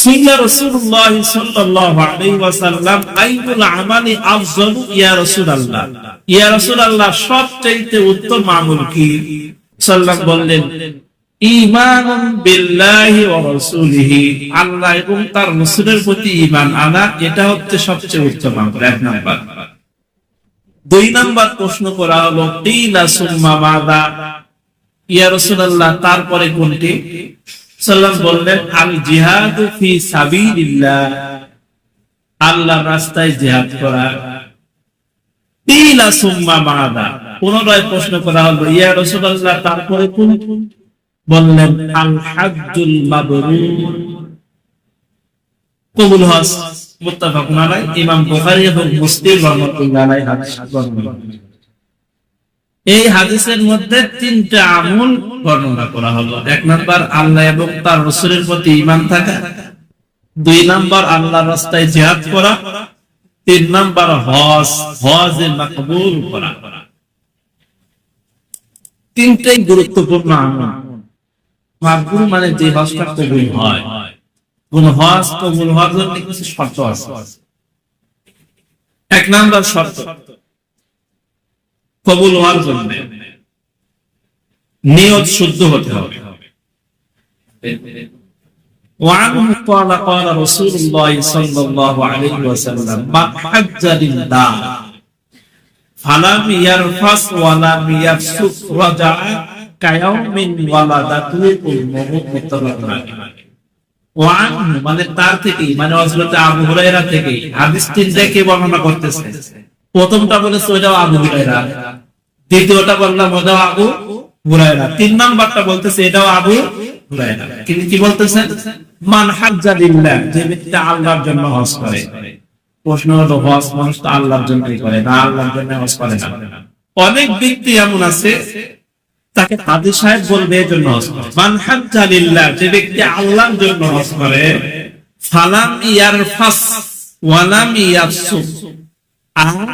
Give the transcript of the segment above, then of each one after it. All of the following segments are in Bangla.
সুইলা রাসূলুল্লাহ সাল্লাল্লাহু আলাইহি ওয়াসাল্লাম আইয়ুল আমালি আফযালু ইয়া রাসূলুল্লাহ, ইয়া রাসূলুল্লাহ সবচেয়ে উত্তম আমল কি? সাল্লাল্লাহু বললেন ঈমানুন বিল্লাহি ওয়া রাসূলিহি, আল্লাহ এবং তার রাসূলের প্রতি ঈমান আনা, এটা হচ্ছে সবচেয়ে উত্তম আমল। এক নাম্বার। দুই নাম্বার প্রশ্ন করা হলো কিলা সুম্মা মাযা, ইয়া রাসূলুল্লাহ তারপরে কোনটি? সাল্লাল্লাহু বললেন আল জিহাদু ফি সাবিলিল্লাহ, আল্লাহর রাস্তায় জিহাদ করা। কিলা সুম্মা মাযা, পুনরায় প্রশ্ন করা হলো ইয়া রাসূলুল্লাহ তারপরে কোনটি? বললেন আল হাজ্জুল মাবরুর, কবুল হজ। মুত্তাফাকুন আলাইহি, ইমাম বুখারী এবং মুসলিম রাহমাতুল্লাহ আলাইহি হাদিস বর্ণনা। এই হাদিসের মধ্যে তিনটা আমল বর্ণনা করা হলো। এক নাম্বার আল্লাহ এবং তার রাসূলের প্রতি ঈমান থাকা, দুই নাম্বার আল্লাহর রাস্তায় জিহাদ করা, তিন নাম্বার হজে মাকবুল করা। তিনটাই গুরুত্বপূর্ণ আমল। মাকবুল মানে যে হজটা কবুল হয়। কোন হজ কবুল হওয়ার জন্য কিছু শর্ত আছে। এক নাম্বার শর্ত, কবুল হওয়ার জন্য নিয়ত শুদ্ধ হতে হবে। وعنه قال قال رسول الله صلى الله عليه وسلم من حج لله فلم يرفث ولم يفسق رجع كيوم ولدته امه متفق عليه। وعنه মানে তার থেকে, মানে হযরত আবু হুরায়রা থেকে হাদিস তিনটাকে বর্ণনা করতেছে। প্রথমটা বলেছে ওইটাও আবু হুরায়রা, দ্বিতীয়টা বললাম ওটাও আবু হুরায়রা, তিন নাম্বারটা বলতেছে এটাও আবু হুরায়রা। কিন্তু কি বলতেছেন? মান হাজ্জা লিল্লাহ, যে ব্যক্তি আল্লাহর জন্য হজ করে। প্রশ্ন হলো হজ মানুষ তো আল্লাহর জন্যই করে না, আল্লাহর জন্য হজ করে না। অনেক ব্যক্তি এমন আছে তাকে কাজী সাহেব বলবে এর জন্য হজ করে। মান হাজ্জা লিল্লাহ, যে ব্যক্তি আল্লাহর জন্য হজ করে, ফালাম ইয়ারফাস ওয়ালাম ইয়াফসুক, আর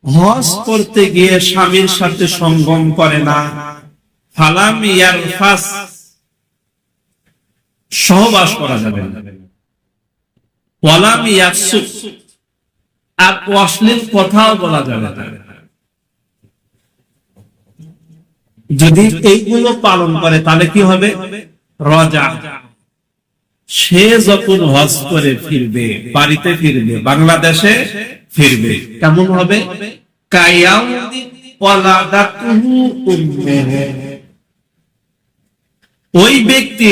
হজ করতে গিয়ে স্বামীর সাথে সঙ্গম করে না, ফালাম ইয়ারফাস, সহবাস করা যাবে না, ওয়ালাম ইয়াফসুক, আর অশ্লীল কথাও বলা যাবে না। যদি এইগুলো পালন করে তাহলে কি হবে? রজা, সে যখন হজ করে ফিরবে, বাড়িতে ফিরবে, বাংলাদেশে ফিরবে, কেমন হবে? ওই ব্যক্তি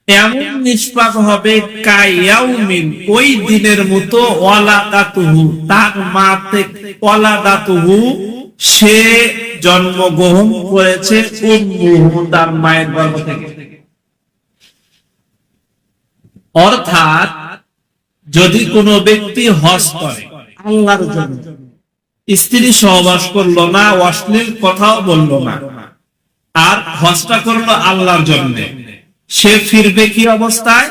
এমন নিষ্পাপ হবে কায়াউমিন, ওই দিনের মতো, ওয়ালাদাতুহু, তার মা থেকে, ওয়ালাদাতুহু, সে জন্মগ্রহণ করেছে, উম্মুহু, তার মায়ের গর্ভ থেকে। অর্থাৎ যদি কোনো ব্যক্তি হজ করে আল্লাহর জন্য, স্ত্রী সহবাস করলো না, অশ্লীল কথাও বললো না, আর হজটা করলো আল্লাহর জন্য, সে ফিরবে কি অবস্থায়?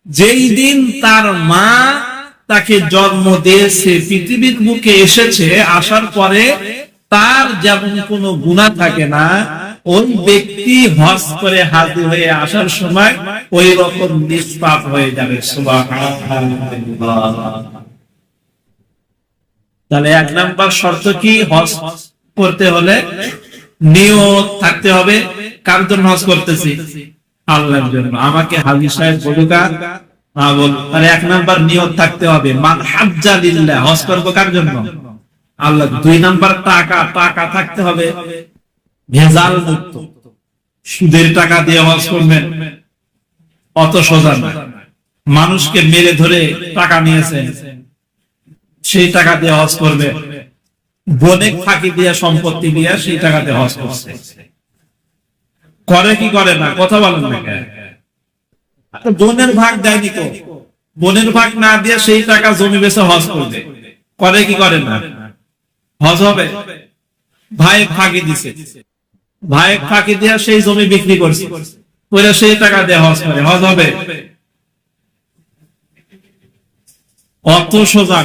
যেই দিন তার মা তাকে জন্ম দিয়েছে, পৃথিবীর মুখে এসেছে, আসার পরে তার যেমন কোনো গুনাহ থাকে না, ওই ব্যক্তি হজ করে হাজির হয়ে আসার সময় ওই রকম নিষ্পাপ হয়ে যাবে। সুবহানাল্লাহ। তাহলে এক নাম্বার শর্ত কি? হজ করতে হলে নিয়ত থাকতে হবে। কার জন্য হজ করতেছি? আল্লাহর জন্য। আমাকে হাজী সাহেব বলুকা তাহলে এক নাম্বার নিয়ত থাকতে হবে, মান হাজ্জা লিল্লাহ, হজ করবো কার জন্য? আল্লাহ। দুই নাম্বার টাকা থাকতে হবে ভেজাল মুক্ত। সুদের টাকা দিয়ে হজ করবেন অত সোজা না। মানুষকে মেরে ধরে টাকা নিয়েছেন, সেই টাকা দিয়ে হজ করবে। বনেক ফাঁকি দিয়ে, সম্পত্তি দিয়ে সেই টাকা দিয়ে হজ করছে। করে কি করে না? কথা বলেন না কেন? বোনের ভাগ দেয়নি তো, বোনের ভাগ না দিয়ে সেই টাকা জমি বেচে হজ করবে। করে কি করে না? হজ হবে? ভাই ফাঁকি দিছে, ভাই ফাঁকি দিয়ে সেই জমি বিক্রি করছে, ওরা সেই টাকা দিয়ে হজ করে, হজ হবে? অত সোজা।